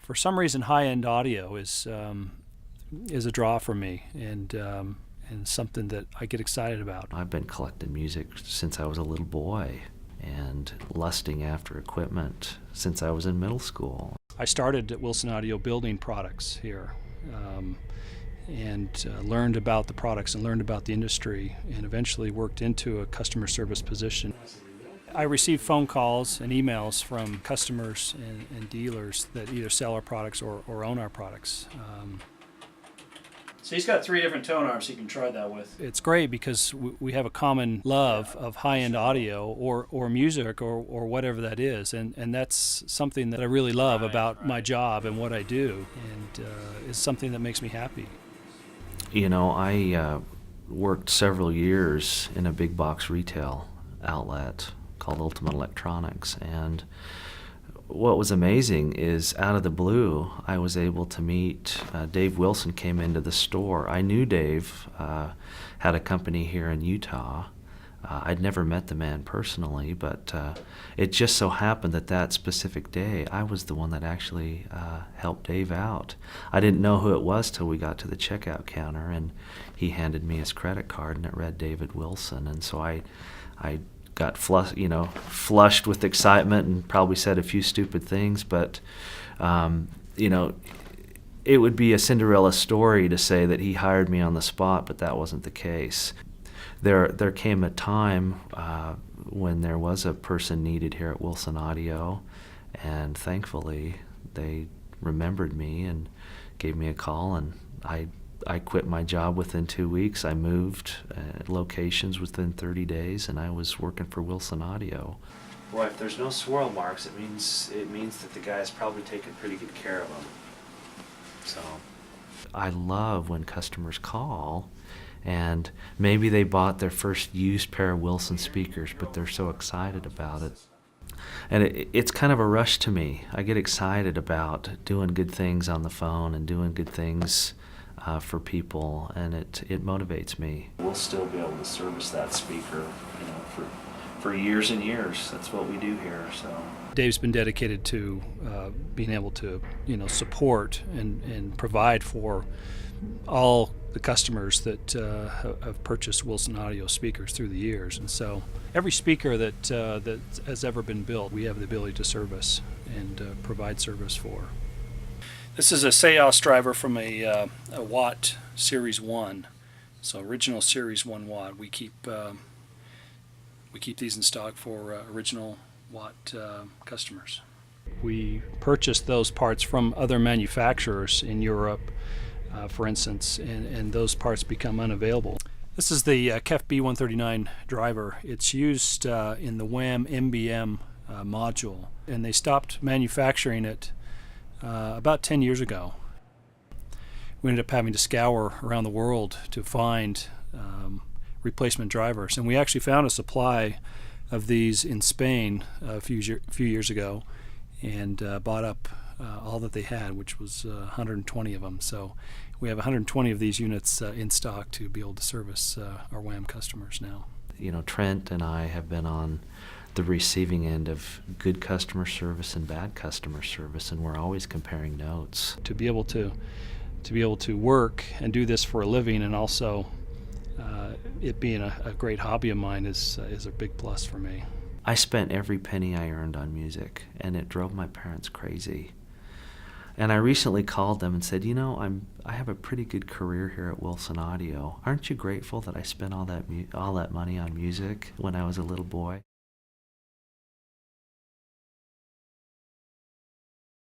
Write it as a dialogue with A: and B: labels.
A: For some reason, high-end audio is a draw for me, and something that I get excited about.
B: I've been collecting music since I was a little boy and lusting after equipment since I was in middle school.
A: I started at Wilson Audio building products here, and learned about the products and learned about the industry, and eventually worked into a customer service position. I receive phone calls and emails from customers and dealers that either sell our products or own our products.
C: So he's got 3 different tone arms you can try that with.
A: It's great because we have a common love of high-end audio or music or whatever that is, and that's something that I really love about my job and what I do, and is something that makes me happy.
B: You know, I worked several years in a big box retail outlet called Ultimate Electronics, and what was amazing is out of the blue I was able to meet Dave Wilson. Came into the store. I knew Dave had a company here in Utah. I'd never met the man personally, but it just so happened that that specific day I was the one that actually helped Dave out. I didn't know who it was till we got to the checkout counter, and he handed me his credit card and it read David Wilson, and so I got flushed with excitement and probably said a few stupid things, but it would be a Cinderella story to say that he hired me on the spot, but that wasn't the case. There came a time when there was a person needed here at Wilson Audio, and thankfully they remembered me and gave me a call, and I quit my job within 2 weeks. I moved locations within 30 days, and I was working for Wilson Audio. Boy, if there's no swirl marks, it means that the guy's probably taken pretty good care of them. So I love when customers call, and maybe they bought their first used pair of Wilson speakers, but they're so excited about it. And it's kind of a rush to me. I get excited about doing good things on the phone and doing good things for people, and it motivates me. We'll still be able to service that speaker, for years and years. That's what we do here. So
A: Dave's been dedicated to being able to support and provide for all the customers that have purchased Wilson Audio speakers through the years, and so every speaker that has ever been built, we have the ability to service and provide service for. This is a Seos driver from a Watt Series 1, so original Series 1 Watt. We keep these in stock for original Watt customers. We purchased those parts from other manufacturers in Europe, for instance, and those parts become unavailable. This is the KEF B139 driver. It's used in the WAM MBM module, and they stopped manufacturing it about 10 years ago. We ended up having to scour around the world to find replacement drivers, and we actually found a supply of these in Spain a few years ago, and bought up all that they had, which was 120 of them. So we have 120 of these units in stock to be able to service our WAM customers now.
B: Trent and I have been on the receiving end of good customer service and bad customer service, and we're always comparing notes.
A: To be able to work and do this for a living, and also it being a great hobby of mine is a big plus for me.
B: I spent every penny I earned on music, and it drove my parents crazy. And I recently called them and said, I have a pretty good career here at Wilson Audio. Aren't you grateful that I spent all that money on music when I was a little boy?